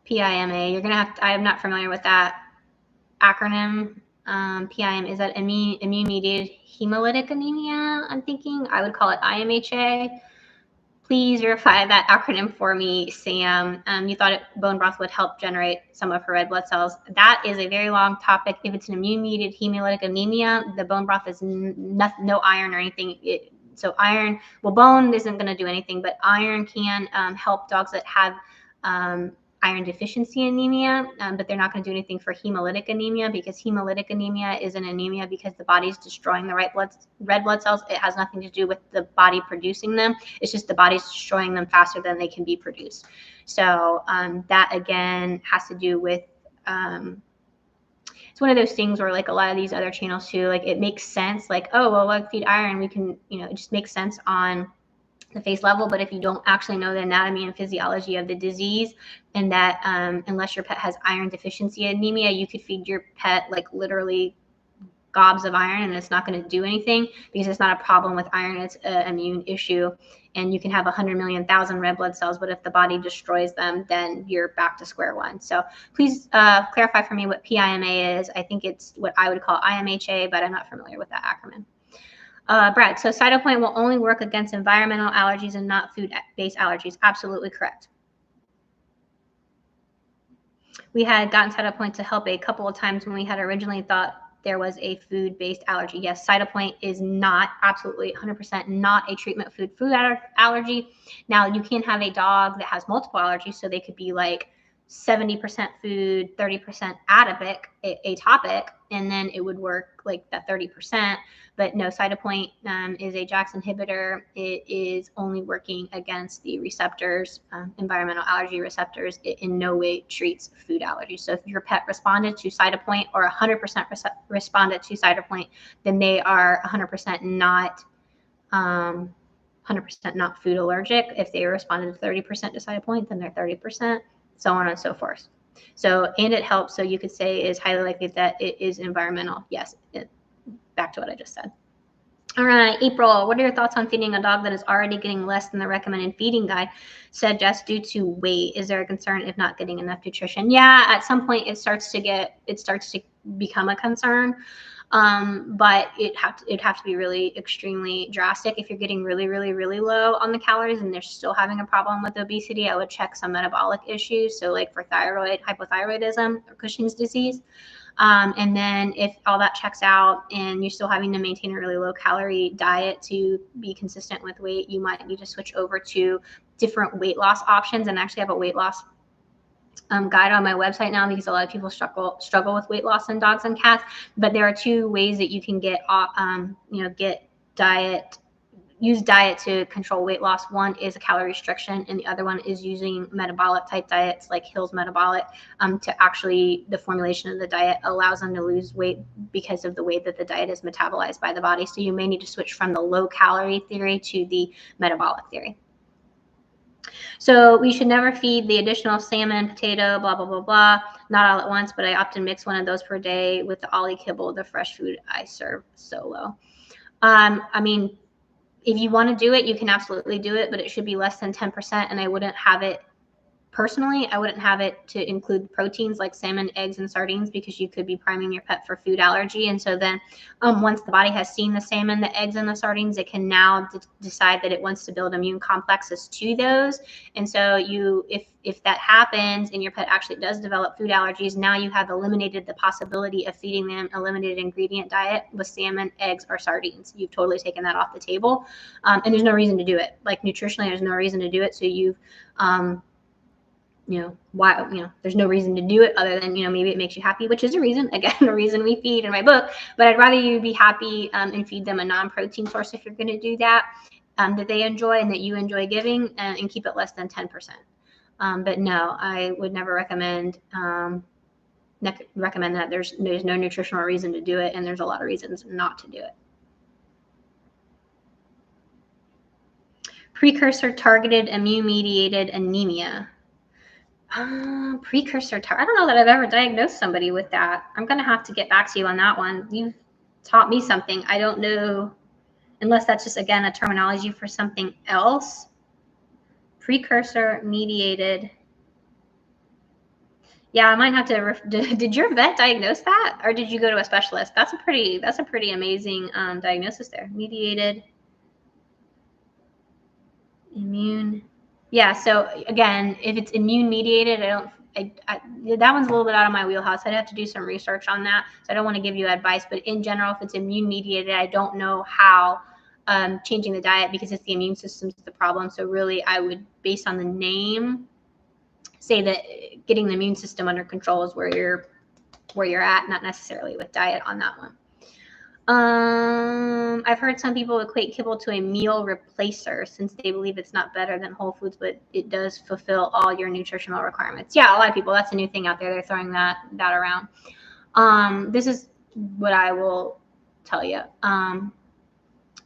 You're going to have to, I am not familiar with that acronym. PIM, is that immune-mediated hemolytic anemia? I'm thinking I would call it IMHA. Please verify that acronym for me, Sam. You thought bone broth would help generate some of her red blood cells. That is a very long topic. If it's an immune-mediated hemolytic anemia, the bone broth is no iron or anything. So iron, well, bone isn't going to do anything, but iron can help dogs that have iron deficiency anemia, but they're not going to do anything for hemolytic anemia, because hemolytic anemia is an anemia because the body's destroying the red blood cells. It has nothing to do with the body producing them. It's just the body's destroying them faster than they can be produced. So that again has to do with it's one of those things where like a lot of these other channels too, like it makes sense, like, oh, well, like feed iron, we can, it just makes sense on the face level. But if you don't actually know the anatomy and physiology of the disease, and that unless your pet has iron deficiency anemia, you could feed your pet like literally gobs of iron and it's not going to do anything, because it's not a problem with iron, it's an immune issue. And you can have 100 million thousand red blood cells, but if the body destroys them, then you're back to square one. So please clarify for me what PIMA is. I think it's what I would call IMHA, but I'm not familiar with that acronym. Brad, so Cytopoint will only work against environmental allergies and not food-based allergies. Absolutely correct. We had gotten Cytopoint to help a couple of times when we had originally thought there was a food-based allergy. Yes, Cytopoint is not, absolutely 100% not a treatment food allergy. Now, you can have a dog that has multiple allergies, so they could be like 70% food, 30% atopic, and then it would work like that 30%. But no, Cytopoint is a JAK inhibitor. It is only working against the receptors, environmental allergy receptors. It in no way treats food allergies. So if your pet responded to Cytopoint or 100% responded to Cytopoint, then they are 100% not 100% not food allergic. If they responded 30% to Cytopoint, then they're 30%, so on and so forth. So, and it helps. So you could say is highly likely that it is environmental. Yes. Back to what I just said. All right, April, what are your thoughts on feeding a dog that is already getting less than the recommended feeding guide suggests due to weight? Is there a concern if not getting enough nutrition? Yeah, at some point it starts to become a concern. But it'd have to be really extremely drastic. If you're getting really, really, really low on the calories and they're still having a problem with obesity, I would check some metabolic issues. So like for thyroid, hypothyroidism, or Cushing's disease. And then if all that checks out and you're still having to maintain a really low calorie diet to be consistent with weight, you might need to switch over to different weight loss options. And actually have a weight loss guide on my website now, because a lot of people struggle with weight loss in dogs and cats. But there are two ways that you can use diet to control weight loss. One is a calorie restriction, and the other one is using metabolic type diets like Hill's Metabolic. To actually, the formulation of the diet allows them to lose weight because of the way that the diet is metabolized by the body. So you may need to switch from the low calorie theory to the metabolic theory. So we should never feed the additional salmon, potato, blah, blah, blah, blah, not all at once, but I often mix one of those per day with the ollie kibble, the fresh food I serve solo. I mean, if you want to do it, you can absolutely do it, but it should be less than 10%. And I wouldn't have it personally, I wouldn't have it to include proteins like salmon, eggs, and sardines, because you could be priming your pet for food allergy. And so then once the body has seen the salmon, the eggs, and the sardines, it can now decide that it wants to build immune complexes to those. And so if that happens and your pet actually does develop food allergies, now you have eliminated the possibility of feeding them a limited ingredient diet with salmon, eggs, or sardines. You've totally taken that off the table. And there's no reason to do it. Like nutritionally, there's no reason to do it. So you've there's no reason to do it other than, maybe it makes you happy, which is a reason, again, a reason we feed in my book. But I'd rather you be happy and feed them a non-protein source if you're going to do that, that they enjoy and that you enjoy giving, and keep it less than 10%. But no, I would never recommend that. There's no nutritional reason to do it, and there's a lot of reasons not to do it. Precursor targeted immune-mediated anemia. I don't know that I've ever diagnosed somebody with that. I'm going to have to get back to you on that one. You've taught me something. I don't know, unless that's just, again, a terminology for something else. Precursor mediated. Yeah, I might have to. Did your vet diagnose that, or did you go to a specialist? That's a pretty amazing diagnosis there. Mediated immune. Yeah. So again, if it's immune mediated, that one's a little bit out of my wheelhouse. I'd have to do some research on that. So I don't want to give you advice, but in general, if it's immune mediated, I don't know how changing the diet, because it's the immune system's the problem. So really, I would, based on the name, say that getting the immune system under control is where you're at, not necessarily with diet on that one. I've heard some people equate kibble to a meal replacer since they believe it's not better than whole foods, but it does fulfill all your nutritional requirements. Yeah, a lot of people, that's a new thing out there. They're throwing that around. This is what I will tell you.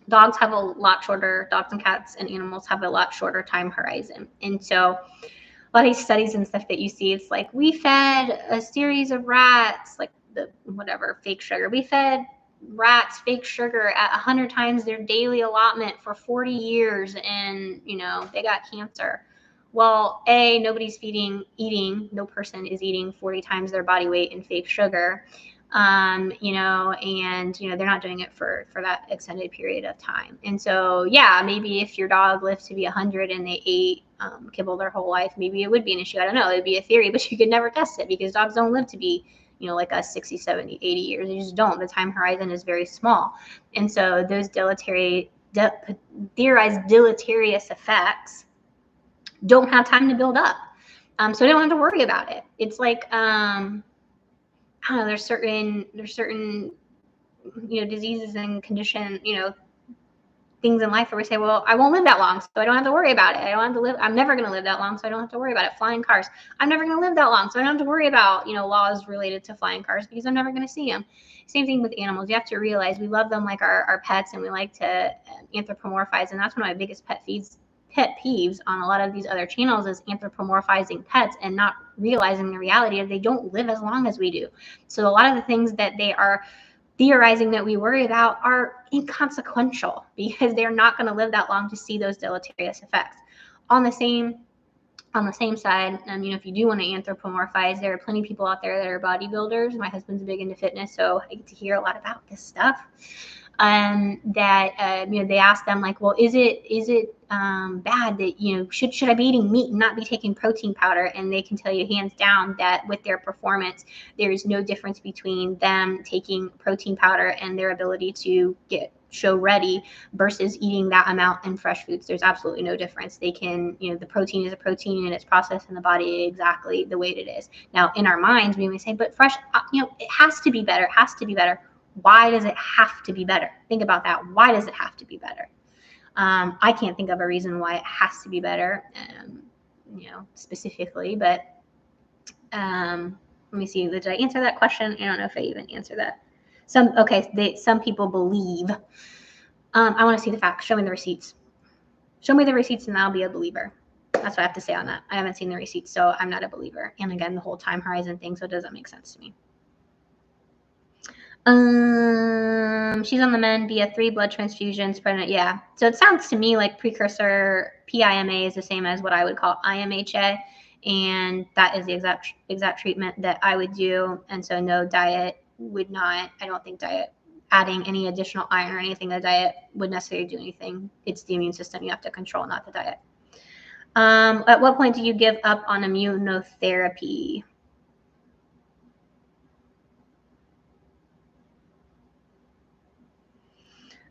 Dogs have a lot shorter, dogs and cats and animals have a lot shorter time horizon. And so a lot of these studies and stuff that you see, it's like, we fed a series of rats, like the whatever, fake sugar. We fed rats fake sugar at 100 times their daily allotment for 40 years, and they got cancer. Well, nobody's eating, no person is eating 40 times their body weight in fake sugar. And they're not doing it for that extended period of time. And so, yeah, maybe if your dog lived to be 100 and they ate kibble their whole life, maybe it would be an issue. I don't know. It'd be a theory, but you could never test it, because dogs don't live to be, like us 60, 70, 80 years. They just don't. The time horizon is very small. And so those theorized deleterious effects don't have time to build up. So they don't have to worry about it. It's like, I don't know, there's certain diseases and condition, things in life where we say, well, I won't live that long, so I don't have to worry about it. I'm never going to live that long, so I don't have to worry about it. Flying cars, I'm never going to live that long, so I don't have to worry about, laws related to flying cars, because I'm never going to see them. Same thing with animals. You have to realize we love them like our pets, and we like to anthropomorphize. And that's one of my biggest pet peeves on a lot of these other channels, is anthropomorphizing pets and not realizing the reality of they don't live as long as we do. So a lot of the things that they are theorizing that we worry about are inconsequential, because they're not going to live that long to see those deleterious effects. On the same side, if you do want to anthropomorphize, there are plenty of people out there that are bodybuilders. My husband's big into fitness, so I get to hear a lot about this stuff. They ask them, like, well, is it bad that, should I be eating meat and not be taking protein powder? And they can tell you hands down that with their performance, there is no difference between them taking protein powder and their ability to get show ready versus eating that amount in fresh foods. There's absolutely no difference. They can, the protein is a protein and it's processed in the body exactly the way it is. Now, in our minds, we may say, but fresh, it has to be better. It has to be better. Why does it have to be better? Think about that. Why does it have to be better? I can't think of a reason why it has to be better, specifically, but let me see. Did I answer that question? I don't know if I even answered that. Some people believe. I want to see the facts. Show me the receipts. Show me the receipts and I'll be a believer. That's what I have to say on that. I haven't seen the receipts, so I'm not a believer. And again, the whole time horizon thing, so it doesn't make sense to me. She's on the mend via 3 blood transfusions. Pregnant, yeah. So it sounds to me like precursor PIMA is the same as what I would call IMHA, and that is the exact treatment that I would do. And so no, diet would not. I don't think diet, adding any additional iron or anything to the diet would necessarily do anything. It's the immune system you have to control, not the diet. At what point do you give up on immunotherapy?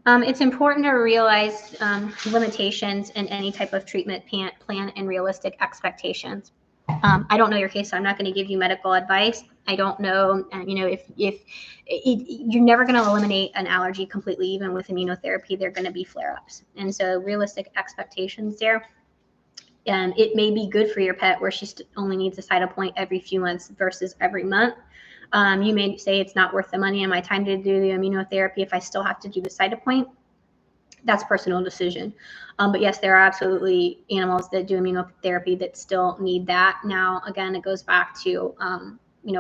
It's important to realize limitations in any type of treatment plan and realistic expectations. I don't know your case, so I'm not going to give you medical advice. I don't know, if you're never going to eliminate an allergy completely. Even with immunotherapy, there are going to be flare-ups. And so realistic expectations there. It may be good for your pet where she only needs a Cytopoint every few months versus every month. You may say it's not worth the money and my time to do the immunotherapy if I still have to do the Cytopoint. That's a personal decision. But yes, there are absolutely animals that do immunotherapy that still need that. Now, again, it goes back to,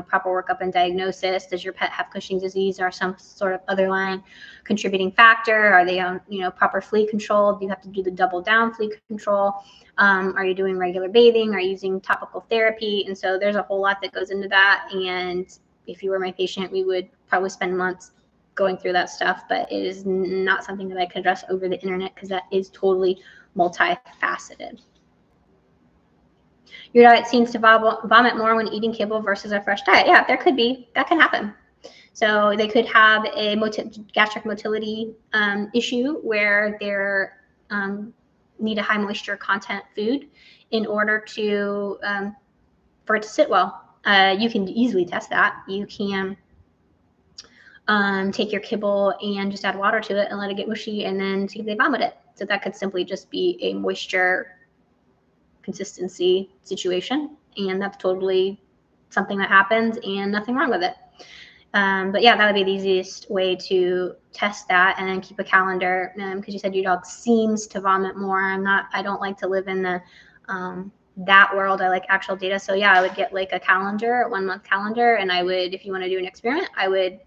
proper workup and diagnosis. Does your pet have Cushing's disease or some sort of underlying contributing factor? Are they on, proper flea control? Do you have to do the double down flea control? Are you doing regular bathing? Are you using topical therapy? And so there's a whole lot that goes into that. And if you were my patient, we would probably spend months going through that stuff, but it is not something that I can address over the internet because that is totally multifaceted. Your diet seems to vomit more when eating kibble versus a fresh diet. Yeah, there could be. That can happen. So they could have a gastric motility issue where they're need a high moisture content food in order to for it to sit well. You can easily test that. You can take your kibble and just add water to it and let it get mushy and then see if they vomit it. So that could simply just be a moisture consistency situation, and that's totally something that happens and nothing wrong with it. But yeah, that would be the easiest way to test that, and then keep a calendar, because you said your dog seems to vomit more. I don't like to live in the that world. I like actual data. So yeah, I would get like a calendar, a 1 month calendar, and I would, if you want to do an experiment, I would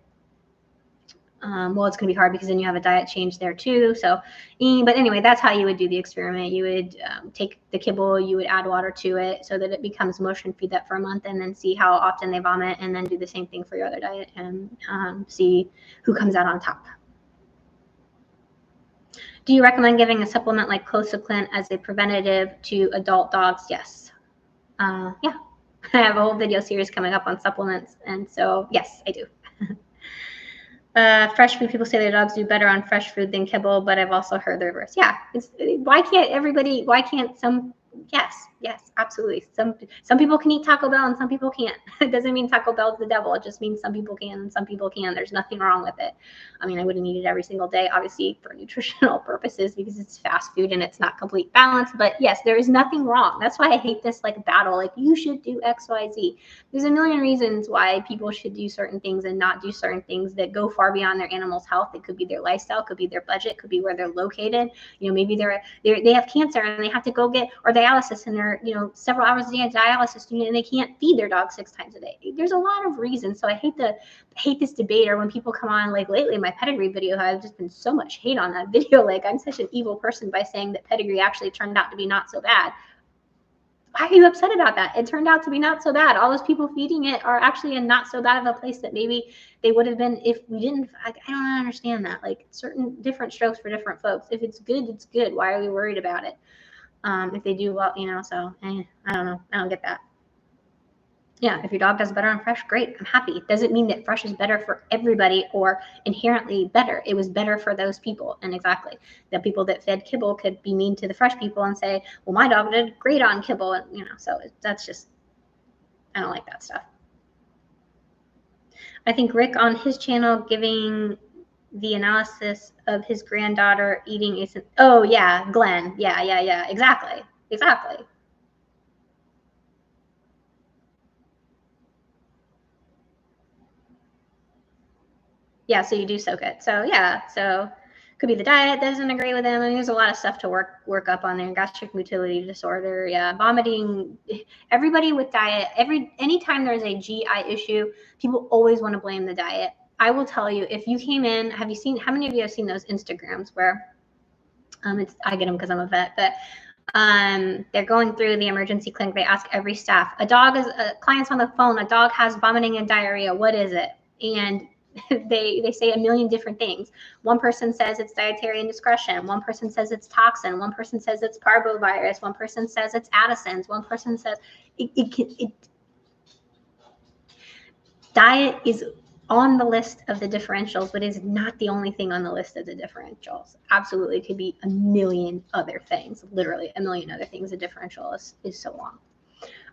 well, it's going to be hard because then you have a diet change there too. So, but anyway, that's how you would do the experiment. You would take the kibble, you would add water to it so that it becomes mush, and feed that for a month, and then see how often they vomit, and then do the same thing for your other diet, and see who comes out on top. Do you recommend giving a supplement like Closiclin as a preventative to adult dogs? Yes. Yeah. I have a whole video series coming up on supplements, and so yes, I do. Fresh food, people say their dogs do better on fresh food than kibble, but I've also heard the reverse. Yeah, why can't some? Yes, absolutely. Some people can eat Taco Bell and some people can't. It doesn't mean Taco Bell's the devil. It just means some people can and some people can. There's nothing wrong with it. I mean, I wouldn't eat it every single day, obviously for nutritional purposes, because it's fast food and it's not complete balance. But yes, there is nothing wrong. That's why I hate this like battle. Like, you should do X, Y, Z. There's a million reasons why people should do certain things and not do certain things that go far beyond their animal's health. It could be their lifestyle, could be their budget, could be where they're located. You know, maybe they have cancer and they have to go get or dialysis, and they're, you know, several hours a day at dialysis unit, and they can't feed their dog 6 times a day. There's a lot of reasons. So I hate this debate, or when people come on, like lately my pedigree video, I've just been so much hate on that video. Like, I'm such an evil person by saying that pedigree actually turned out to be not so bad. Why are you upset about that? It turned out to be not so bad. All those people feeding it are actually in not so bad of a place that maybe they would have been if we didn't. I don't understand that. Like, certain different strokes for different folks. If it's good, it's good. Why are we worried about it? If they do well, you know, so I don't know. I don't get that. Yeah, if your dog does better on fresh, great. I'm happy. It doesn't mean that fresh is better for everybody or inherently better. It was better for those people. And exactly, the people that fed kibble could be mean to the fresh people and say, well, my dog did great on kibble. And, you know, so that's just, I don't like that stuff. I think Rick on his channel giving the analysis of his granddaughter eating oh yeah, Glenn. Yeah. Exactly. Yeah, so you do soak it. So yeah, so could be the diet doesn't agree with them. I mean, there's a lot of stuff to work up on there. Gastric motility disorder, yeah, vomiting. Everybody with diet, anytime there's a GI issue, people always want to blame the diet. I will tell you, if you came in, how many of you have seen those Instagrams where I get them because I'm a vet, but they're going through the emergency clinic. They ask every staff, client's on the phone, a dog has vomiting and diarrhea. What is it? And they say a million different things. One person says it's dietary indiscretion. One person says it's toxin. One person says it's parvovirus. One person says it's Addison's. One person says diet is on the list of the differentials, but is not the only thing on the list of the differentials. Absolutely, it could be a million other things, literally a million other things. The differential is so long.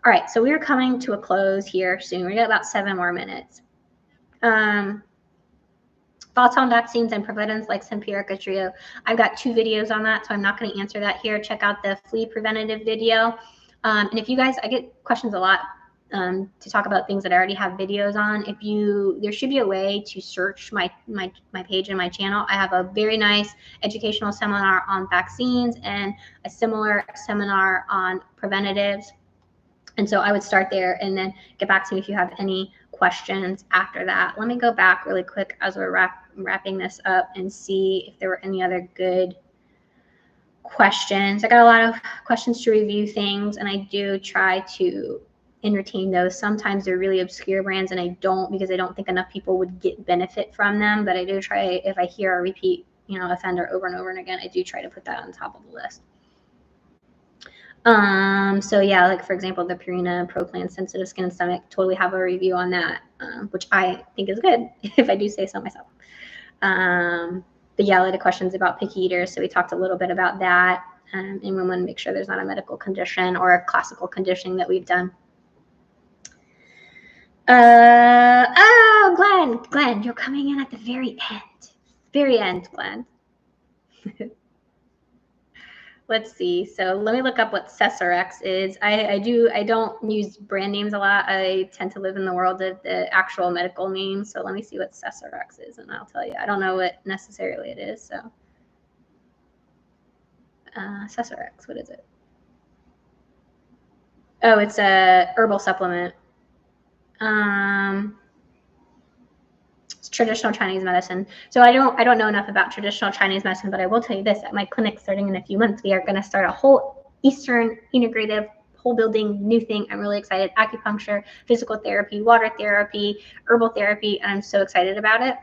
All right, so we're coming to a close here soon. We got about 7 more minutes. Thoughts on vaccines and preventants like Simparica Trio. I've got 2 videos on that, so I'm not going to answer that here. Check out the flea preventative video. And if you guys, I get questions a lot to talk about things that I already have videos on. There should be a way to search my page and my channel. I have a very nice educational seminar on vaccines and a similar seminar on preventatives. And so I would start there and then get back to me if you have any questions after that. Let me go back really quick as we're wrapping this up and see if there were any other good questions. I got a lot of questions to review things, and I do try to entertain those. Sometimes they're really obscure brands, and I don't, because I don't think enough people would get benefit from them. But I do try, if I hear a repeat, offender over and over and again, I do try to put that on top of the list. So yeah, like for example, the Purina Pro Plan Sensitive Skin and Stomach, totally have a review on that, which I think is good if I do say so myself. But yeah, a lot of questions about picky eaters. So we talked a little bit about that. And we want to make sure there's not a medical condition or a classical conditioning that we've done. Oh, Glenn, you're coming in at the very end, Glenn. Let's see. So let me look up what Cesarex is. I don't use brand names a lot. I tend to live in the world of the actual medical names. So let me see what Cesarex is, and I'll tell you. I don't know what necessarily it is. So Cesarex, what is it? Oh, it's a herbal supplement. It's traditional Chinese medicine. So I don't know enough about traditional Chinese medicine, but I will tell you this: at my clinic, starting in a few months, we are going to start a whole Eastern integrative whole building new thing. I'm really excited. Acupuncture, physical therapy, water therapy, herbal therapy, and I'm so excited about it.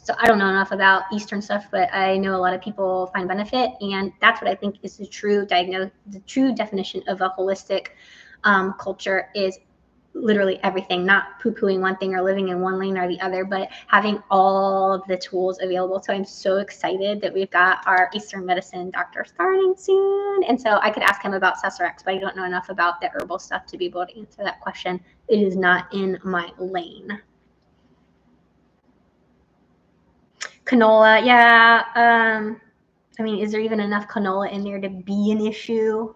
So I don't know enough about Eastern stuff, but I know a lot of people find benefit, and that's what I think is the true definition of a holistic culture is literally everything, not poo-pooing one thing or living in one lane or the other, but having all of the tools available. So I'm so excited that we've got our Eastern medicine doctor starting soon. And so I could ask him about Cesarex, but I don't know enough about the herbal stuff to be able to answer that question. It is not in my lane. Canola, yeah. I mean, is there even enough canola in there to be an issue?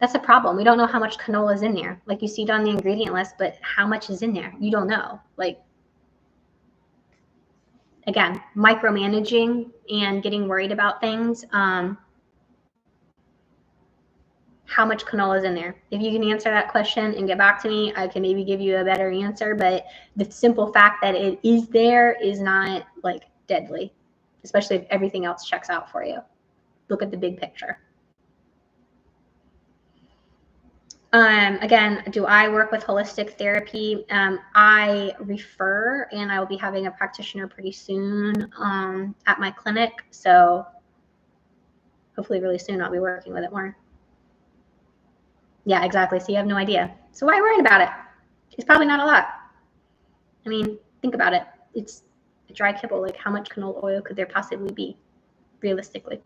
That's a problem. We don't know how much canola is in there. Like you see it on the ingredient list, but how much is in there? You don't know. Like, again, micromanaging and getting worried about things. How much canola is in there? If you can answer that question and get back to me, I can maybe give you a better answer. But the simple fact that it is there is not like deadly, especially if everything else checks out for you. Look at the big picture. Again, do I work with holistic therapy? I refer, and I will be having a practitioner pretty soon at my clinic. So hopefully really soon I'll be working with it more. Yeah, exactly. So you have no idea. So why worry about it? It's probably not a lot. I mean, think about it. It's a dry kibble. Like how much canola oil could there possibly be realistically?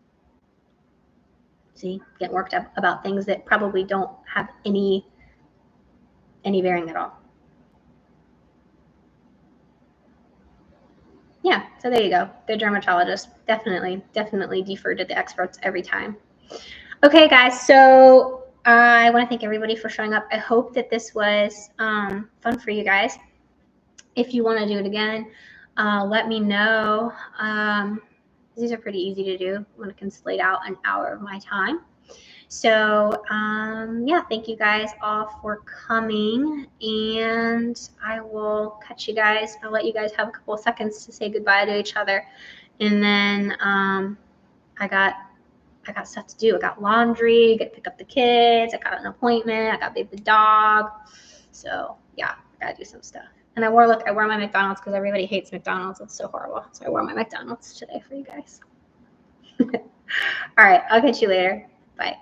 See, get worked up about things that probably don't have any bearing at all. Yeah, so there you go. The dermatologist definitely defer to the experts every time. Okay, guys, so I want to thank everybody for showing up. I hope that this was fun for you guys. If you want to do it again, let me know. These are pretty easy to do when I can slate out an hour of my time. So yeah, thank you guys all for coming, and I will catch you guys. I'll let you guys have a couple of seconds to say goodbye to each other, and then I got stuff to do. I got laundry, got to pick up the kids, I got an appointment, I got to bathe the dog. So yeah, I gotta do some stuff. And I wore my McDonald's because everybody hates McDonald's. It's so horrible. So I wore my McDonald's today for you guys. All right, I'll catch you later. Bye.